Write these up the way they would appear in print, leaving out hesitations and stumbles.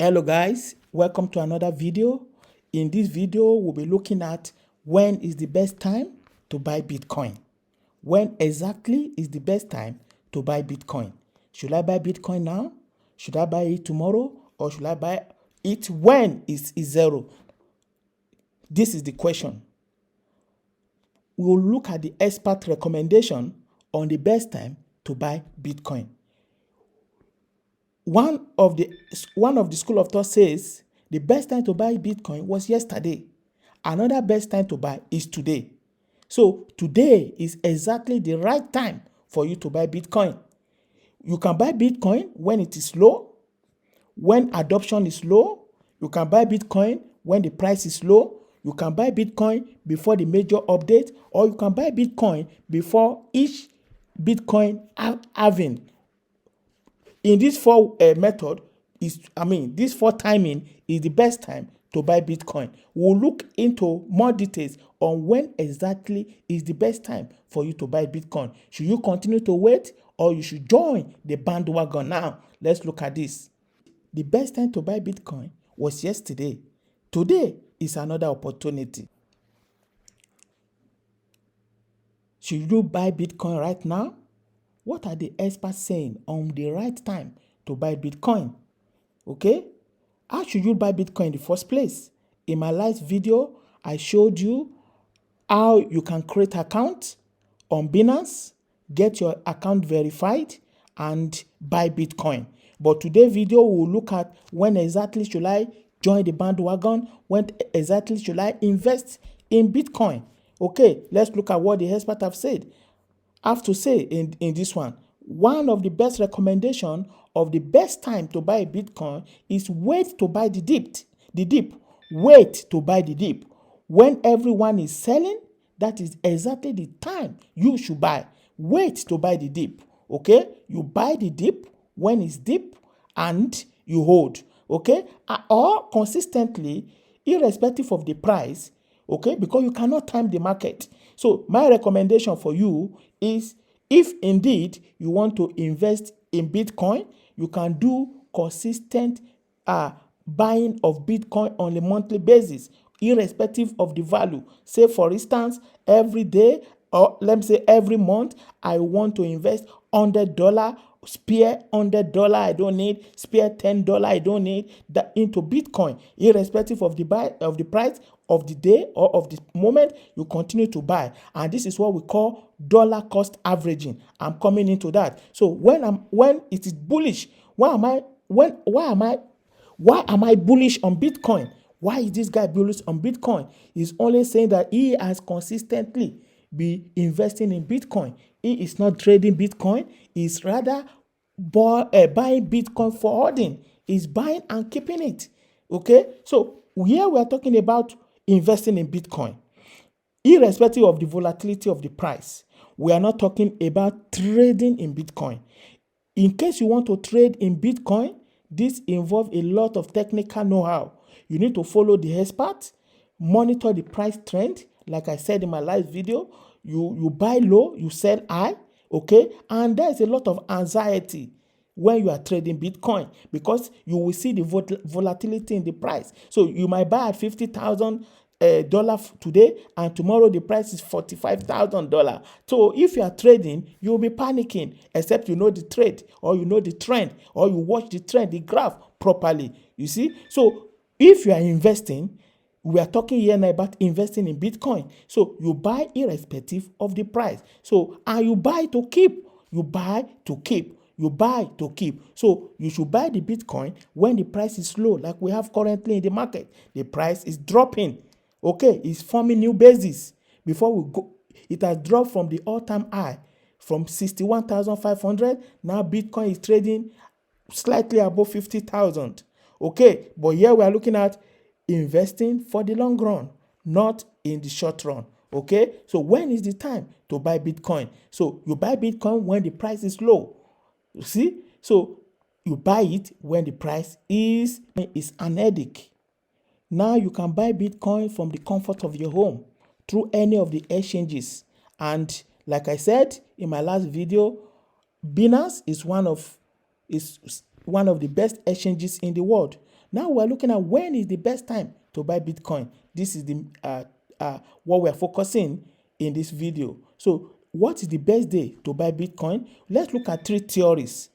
Hello guys, welcome to another video. In this video, we'll be looking at when is the best time to buy Bitcoin. When exactly is the best time to buy Bitcoin? Should I buy Bitcoin now? Should I buy it tomorrow? Or should I buy it when it's zero? This is the question. We'll look at the expert recommendation on the best time to buy Bitcoin. One of the school of thought says the best time to buy Bitcoin was yesterday. Another best time to buy is today. So today is exactly the right time for you to buy Bitcoin. You can buy Bitcoin when it is low, when adoption is low. You can buy Bitcoin when the price is low. You can buy Bitcoin before the major update, or you can buy Bitcoin before each Bitcoin halving. In this this four timing is the best time to buy Bitcoin. We'll look into more details on when exactly is the best time for you to buy Bitcoin. Should you continue to wait or you should join the bandwagon now? Let's look at this. The best time to buy Bitcoin was yesterday. Today is another opportunity. Should you buy Bitcoin right now? What are the experts saying on the right time to buy Bitcoin? Okay? How should you buy Bitcoin in the first place? In my last video, I showed you how you can create an account on Binance, get your account verified, and buy Bitcoin. But today's video, we'll look at when exactly should I join the bandwagon, when exactly should I invest in Bitcoin. Okay, let's look at what the experts have to say in this one. One of the best recommendation of the best time to buy Bitcoin is wait to buy the dip. Wait to buy the dip. When everyone is selling, that is exactly the time you should buy. Wait to buy the dip. Okay? You buy the dip when it's deep and you hold. Okay? Or consistently, irrespective of the price. Okay? Because you cannot time the market. So my recommendation for you is, if indeed you want to invest in Bitcoin, you can do consistent buying of Bitcoin on a monthly basis, irrespective of the value. Say for instance, every day, or let me say every month, I want to invest $100, spare $100 I don't need, spare $10 I don't need, that into Bitcoin, irrespective of the price of the day or of the moment. You continue to buy, and this is what we call dollar cost averaging. I'm coming into that. So when it is bullish, why am I bullish on Bitcoin? Why is this guy bullish on Bitcoin? He's only saying that he has consistently been investing in Bitcoin. He is not trading Bitcoin. He's rather buying Bitcoin for holding. He's buying and keeping it. Okay? So here we are talking about investing in Bitcoin, irrespective of the volatility of the price. We are not talking about trading in Bitcoin. In case you want to trade in Bitcoin, this involves a lot of technical know-how. You need to follow the experts, monitor the price trend. Like I said in my last video, you buy low, you sell high, okay? And there's a lot of anxiety when you are trading Bitcoin, because you will see the volatility in the price. So you might buy at $50,000 today, and tomorrow the price is $45,000. So if you are trading, you will be panicking, except you know the trade, or you know the trend, or you watch the trend, the graph properly. You see? So if you are investing, we are talking here now about investing in Bitcoin. So you buy irrespective of the price. So, and you buy to keep. You buy to keep. You buy to keep. So you should buy the Bitcoin when the price is low, like we have currently in the market. The price is dropping. Okay, it's forming new basis. Before we go, it has dropped from the all-time high from 61,500. Now Bitcoin is trading slightly above 50,000. Okay, but here we are looking at investing for the long run, not in the short run. Okay, so when is the time to buy Bitcoin? So you buy Bitcoin when the price is low. You see? So you buy it when the price is an headache. Now you can buy Bitcoin from the comfort of your home through any of the exchanges. And like I said in my last video, Binance is one of the best exchanges in the world. Now we're looking at when is the best time to buy Bitcoin. This is the what we're focusing in this video. So what is the best day to buy Bitcoin? Let's look at 3 theories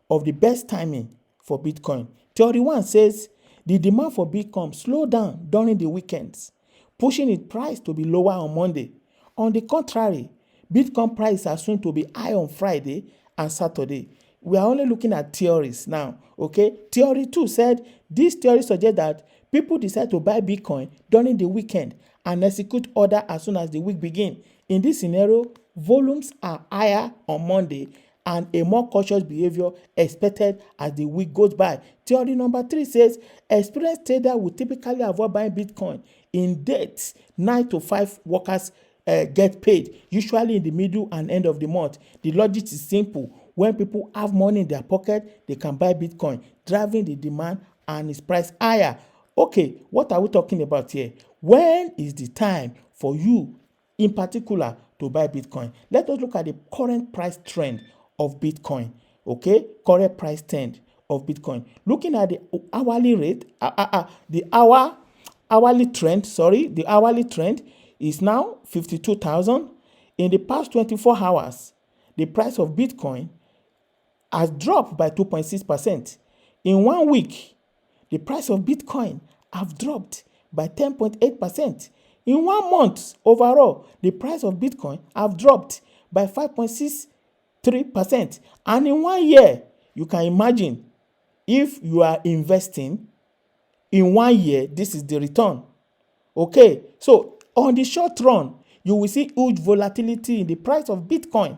of the best timing for Bitcoin. Theory 1 says the demand for Bitcoin slow down during the weekends, pushing its price to be lower on Monday. On the contrary, Bitcoin price is assumed to be high on Friday and Saturday. We are only looking at theories now, okay? Theory 2 said this theory suggests that people decide to buy Bitcoin during the weekend and execute order as soon as the week begins. In this scenario, volumes are higher on Monday and a more cautious behavior expected as the week goes by. Theory number 3 says experienced traders will typically avoid buying Bitcoin in dates 9 to 5 workers get paid, usually in the middle and end of the month. The logic is simple. When people have money in their pocket, they can buy Bitcoin, driving the demand and its price higher. Okay, what are we talking about here? When is the time for you, in particular, to buy Bitcoin? Let us look at the current price trend of Bitcoin. Okay, current price trend of Bitcoin. Looking at the hourly rate, the hourly trend. The hourly trend is now 52,000. In the past 24 hours, the price of Bitcoin has dropped by 2.6%. In 1 week, the price of Bitcoin have dropped by 10.8%. In 1 month, overall, the price of Bitcoin have dropped by 5.63%. And in 1 year, you can imagine if you are investing in 1 year, this is the return. Okay, so on the short run, you will see huge volatility in the price of Bitcoin.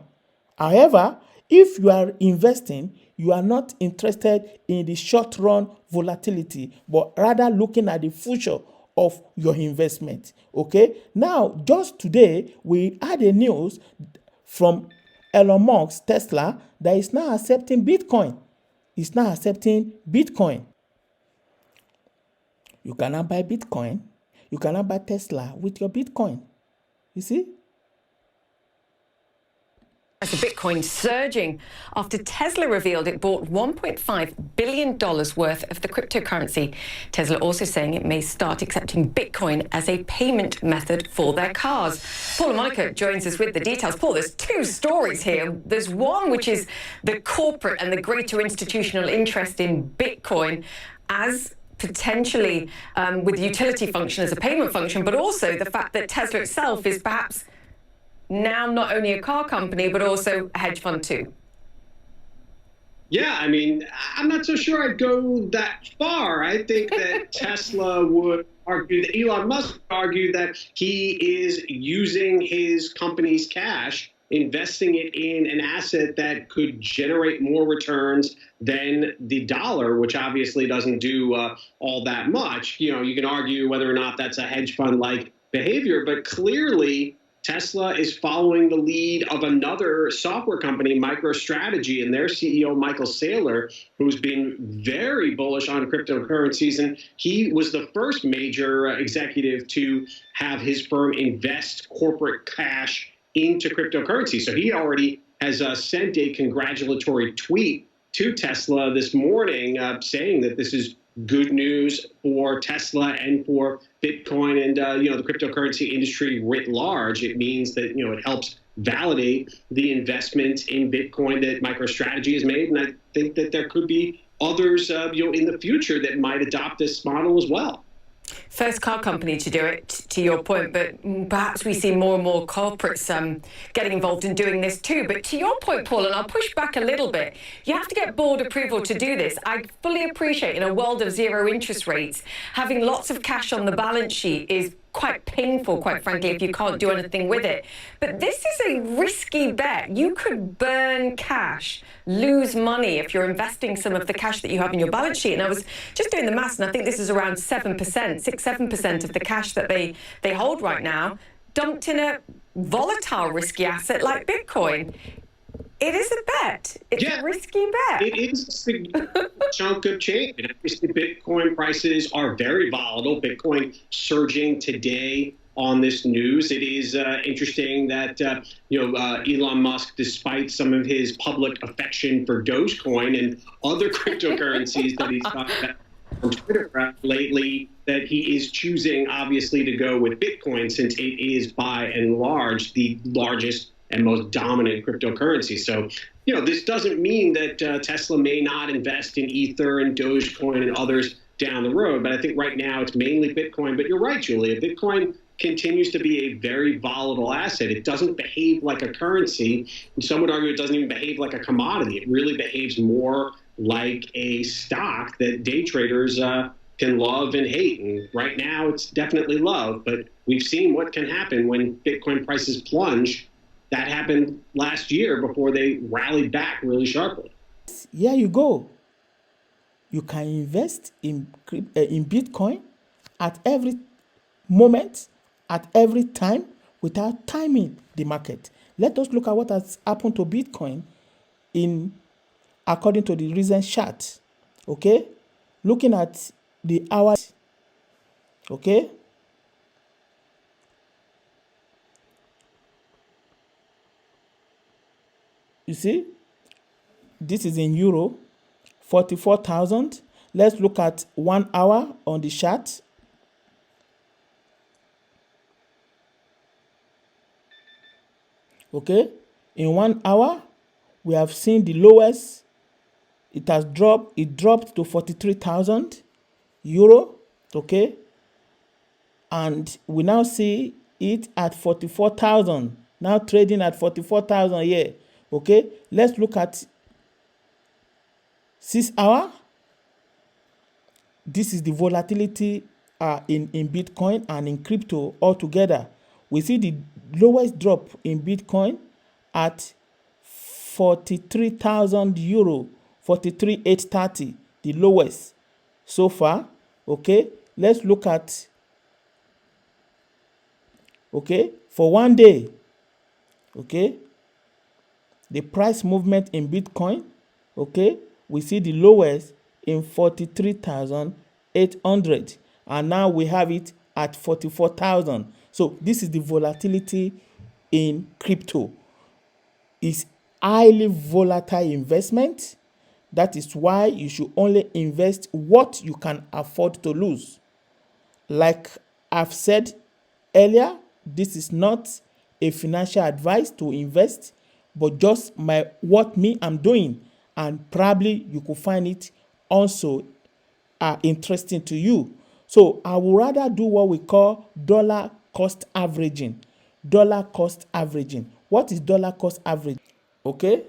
However, if you are investing, you are not interested in the short run volatility, but rather looking at the future of your investment. Okay, now just today, we had a news from Elon Musk, Tesla, that is now accepting Bitcoin. It's now accepting Bitcoin. You cannot buy Bitcoin. You cannot buy Tesla with your Bitcoin. You see? As the Bitcoin surging after Tesla revealed it bought $1.5 billion worth of the cryptocurrency. Tesla also saying it may start accepting Bitcoin as a payment method for their cars. Paul Monaco joins us with the details. Paul, there's 2 stories here. There's one which is the corporate and the greater institutional interest in Bitcoin as potentially with utility function as a payment function, but also the fact that Tesla itself is perhaps now not only a car company, but also a hedge fund too. Yeah, I mean, I'm not so sure I'd go that far. I think that Tesla would argue, that Elon Musk would argue that he is using his company's cash, investing it in an asset that could generate more returns than the dollar, which obviously doesn't do all that much. You know, you can argue whether or not that's a hedge fund-like behavior, but clearly Tesla is following the lead of another software company, MicroStrategy, and their CEO, Michael Saylor, who's been very bullish on cryptocurrencies. And he was the first major executive to have his firm invest corporate cash into cryptocurrency. So he already has sent a congratulatory tweet to Tesla this morning saying that this is good news for Tesla and for Bitcoin and the cryptocurrency industry writ large. It means that it helps validate the investment in Bitcoin that MicroStrategy has made, and I think that there could be others in the future that might adopt this model as well. First car company to do it, to your point, but perhaps we see more and more corporates getting involved in doing this too. But to your point, Paul, and I'll push back a little bit, you have to get board approval to do this. I fully appreciate in a world of zero interest rates, having lots of cash on the balance sheet is quite painful, quite frankly, if you can't do anything with it. But this is a risky bet. You could burn cash, lose money if you're investing some of the cash that you have in your balance sheet. And I was just doing the maths, and I think this is around 7% of the cash that they hold right now, dumped in a volatile, risky asset like Bitcoin. It is a bet. It's a risky bet. It is a significant chunk of change. And obviously, Bitcoin prices are very volatile. Bitcoin surging today on this news. It is interesting that Elon Musk, despite some of his public affection for Dogecoin and other cryptocurrencies that he's talking about, on Twitter lately that he is choosing, obviously, to go with Bitcoin since it is by and large the largest and most dominant cryptocurrency. So, this doesn't mean that Tesla may not invest in Ether and Dogecoin and others down the road. But I think right now it's mainly Bitcoin. But you're right, Julia. Bitcoin continues to be a very volatile asset. It doesn't behave like a currency. And some would argue it doesn't even behave like a commodity. It really behaves more like a stock that day traders can love and hate. And right now it's definitely love. But we've seen what can happen when Bitcoin prices plunge. That happened last year before they rallied back really sharply. Here you go. You can invest in Bitcoin at every moment, at every time, without timing the market. Let us look at what has happened to Bitcoin according to the recent chart. Okay, looking at the hours. Okay. You see, this is in euro, 44,000. Let's look at 1 hour on the chart. Okay, in 1 hour, we have seen the lowest. It dropped to 43,000 euro. Okay, and we now see it at 44,000. Now trading at 44,000 here. Okay, let's look at 6 hour. This is the volatility in Bitcoin and in crypto altogether. We see the lowest drop in Bitcoin at 43,000 euro, 43,830, the lowest so far. Okay, let's look at, for 1 day, the price movement in Bitcoin, we see the lowest in 43,800, and now we have it at 44,000. So this is the volatility in crypto. It's highly volatile investment. That is why you should only invest what you can afford to lose. Like I've said earlier, this is not a financial advice to invest, but just what I'm doing, and probably you could find it also interesting to you. So I would rather do what we call dollar cost averaging. Dollar cost averaging. What is dollar cost averaging? Okay.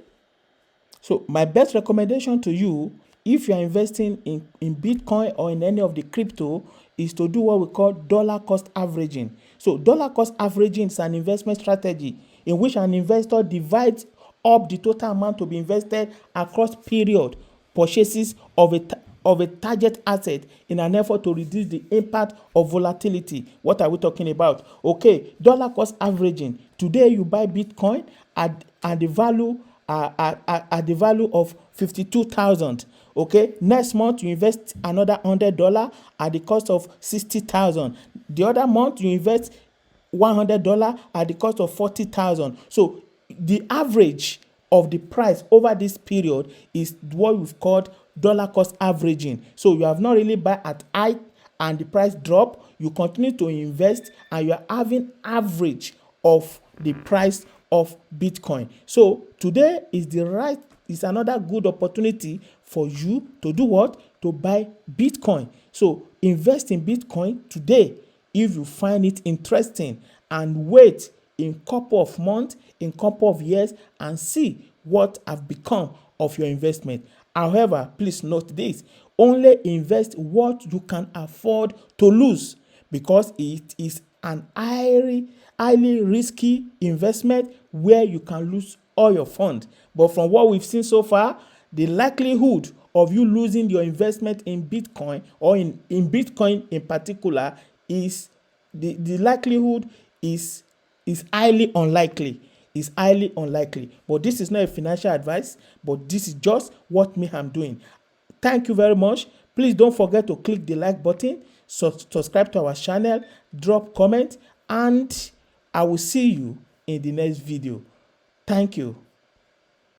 So my best recommendation to you, if you are investing in Bitcoin or in any of the crypto, is to do what we call dollar cost averaging. So dollar cost averaging is an investment strategy in which an investor divides up the total amount to be invested across period purchases of a target asset in an effort to reduce the impact of volatility. What are we talking about? Okay, dollar cost averaging. Today you buy Bitcoin at the value of 52,000. Okay, next month you invest another $100 at the cost of 60,000. The other month you invest $100 at the cost of 40,000. So the average of the price over this period is what we've called dollar cost averaging. So you have not really buy at high and the price drop, you continue to invest and you are having average of the price of Bitcoin. So today is another good opportunity for you to do what? To buy Bitcoin. So invest in Bitcoin today if you find it interesting, and wait in couple of months, in couple of years, and see what have become of your investment. However, please note this: only invest what you can afford to lose, because it is an highly risky investment where you can lose all your funds. But from what we've seen so far, the likelihood of you losing your investment in Bitcoin, or in Bitcoin in particular, is the likelihood is highly unlikely. Is highly unlikely. But this is not a financial advice, but this is just what I'm doing. Thank you very much. Please don't forget to click the like button, subscribe to our channel, drop comment, and I will see you in the next video. Thank you.